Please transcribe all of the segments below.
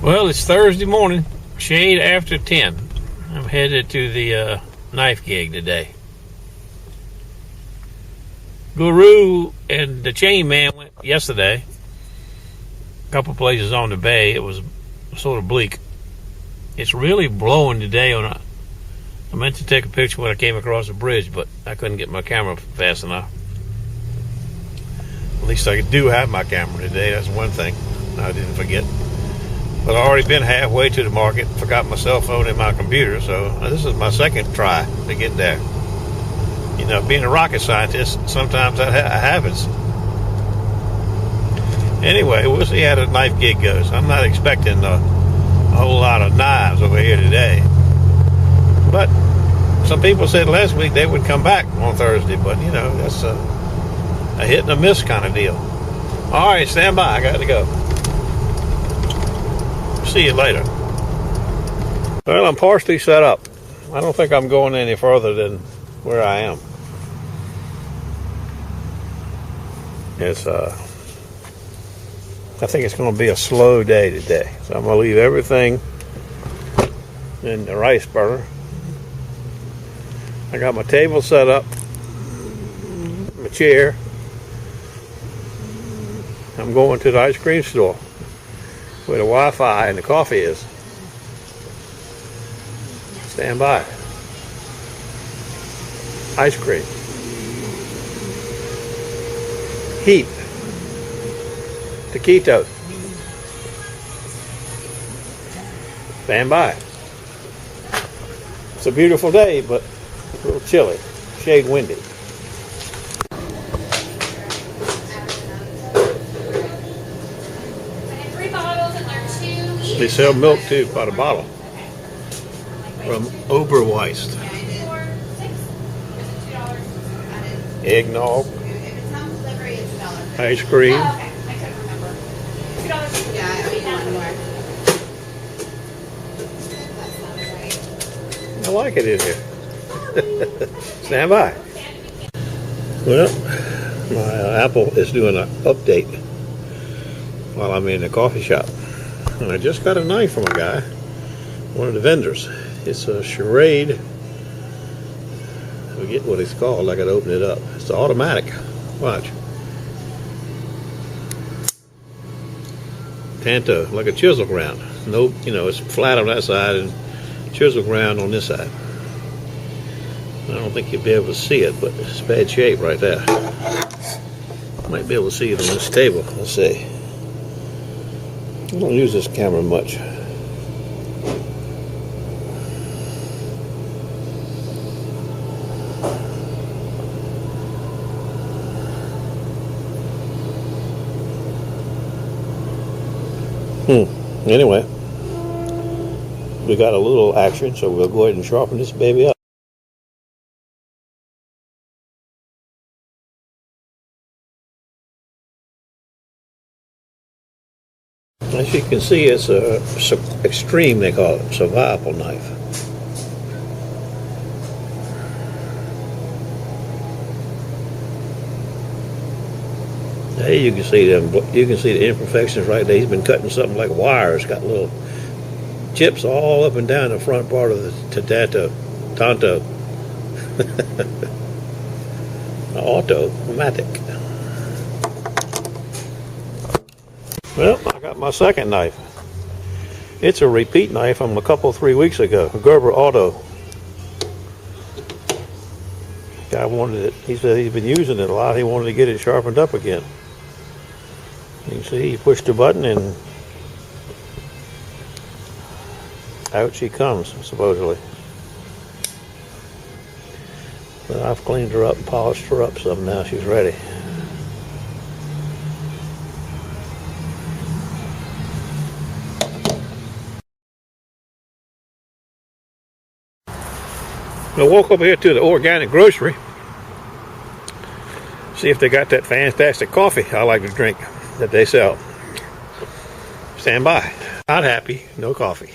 Well, it's Thursday morning, shade after 10. I'm headed to the knife gig today. Guru and the Chain Man went yesterday. A couple places on the bay. It was sort of bleak. It's really blowing today. I meant to take a picture when I came across the bridge, but I couldn't get my camera fast enough. At least I do have my camera today. That's one thing I didn't forget. But I've already been halfway to the market, forgot my cell phone and my computer, so this is my second try to get there. You know, being a rocket scientist, sometimes that happens. Anyway, we'll see how the knife gig goes. I'm not expecting a whole lot of knives over here today. But some people said last week they would come back on Thursday, but you know, that's a hit and a miss kind of deal. All right, stand by. I got to go. See you later. Well, I'm partially set up. I don't think I'm going any further than where I am. I think it's going to be a slow day today. So I'm going to leave everything in the rice burner. I got my table set up, my chair. I'm going to the ice cream store where the Wi-Fi and the coffee is. Stand by. Ice cream. Heat. Taquitos. Stand by. It's a beautiful day, but a little chilly. Shade windy. They sell milk too by the bottle from Oberweist. Eggnog, ice cream. I like it in here. Stand by. Well, my Apple is doing an update while I'm in the coffee shop. And I just got a knife from a guy, one of the vendors. It's a charade. I forget what it's called. I got to open it up. It's automatic. Watch. Tanto, like a chisel ground. Nope, you know, it's flat on that side and chisel ground on this side. I don't think you'll be able to see it, but it's bad shape right there. Might be able to see it on this table. Let's see. I don't use this camera much. Anyway, we got a little action, so we'll go ahead and sharpen this baby up. As you can see, it's a extreme, they call it, survival knife. There you can see them. You can see the imperfections right there. He's been cutting something like wires. Got little chips all up and down the front part of the Tanto. Automatic. Well, I got my second knife. It's a repeat knife from a couple, 3 weeks ago. Gerber Auto. Guy wanted it. He said he's been using it a lot. He wanted to get it sharpened up again. You can see he pushed the button and out she comes, supposedly. But I've cleaned her up and polished her up some. Now she's ready. I walk over here to the organic grocery, see if they got that fantastic coffee I like to drink that they sell. Stand by. Not happy, no coffee.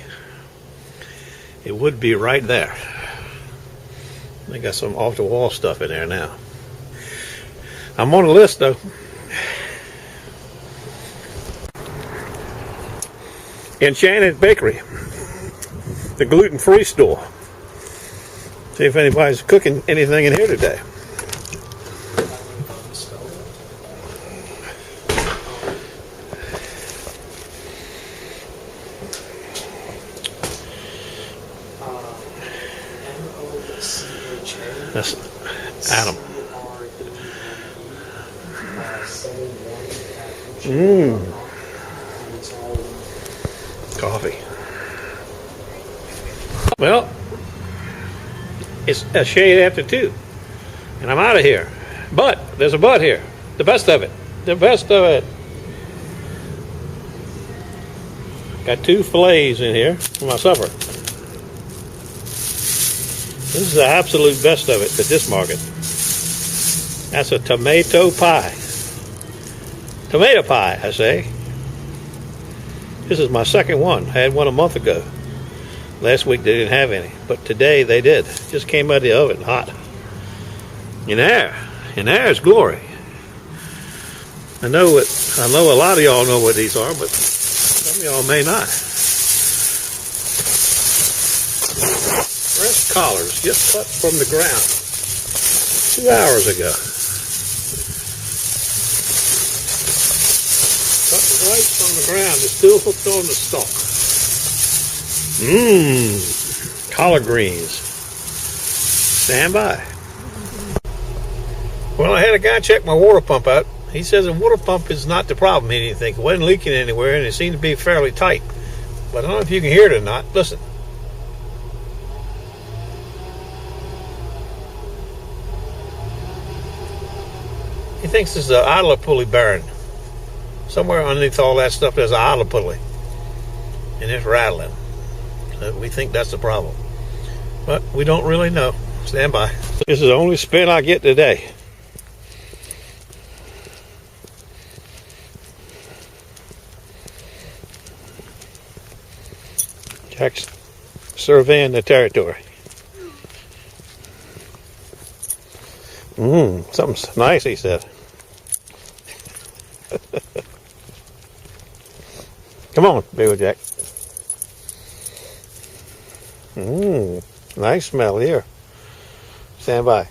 It would be right there. They got some off-the-wall stuff in there now. I'm on the list, though. Enchanted Bakery, the gluten-free store. See if anybody's cooking anything in here today. That's Adam. Coffee. Well, it's a shade after 2, and I'm out of here. But there's a but here. The best of it. The best of it. Got 2 fillets in here for my supper. This is the absolute best of it at this market. That's a tomato pie. Tomato pie, I say. This is my second one. I had one a month ago. Last week they didn't have any, but today they did. Just came out of the oven hot. In there is glory. I know a lot of y'all know what these are, but some of y'all may not. Fresh collards just cut from the ground 2 hours ago. Cut right from the ground. It's still hooked on the stalk. Collard greens. Stand by. Well, I had a guy check my water pump out. He says the water pump is not the problem. He didn't think it wasn't leaking anywhere, and it seemed to be fairly tight. But I don't know if you can hear it or not. Listen. He thinks it's an idler pulley bearing. Somewhere underneath all that stuff, there's an idler pulley, and it's rattling. So we think that's the problem, but we don't really know. Stand by. This is the only spin I get today. Jack's surveying the territory. Something's nice, he said. Come on, baby Jack. Nice smell here. Stand by.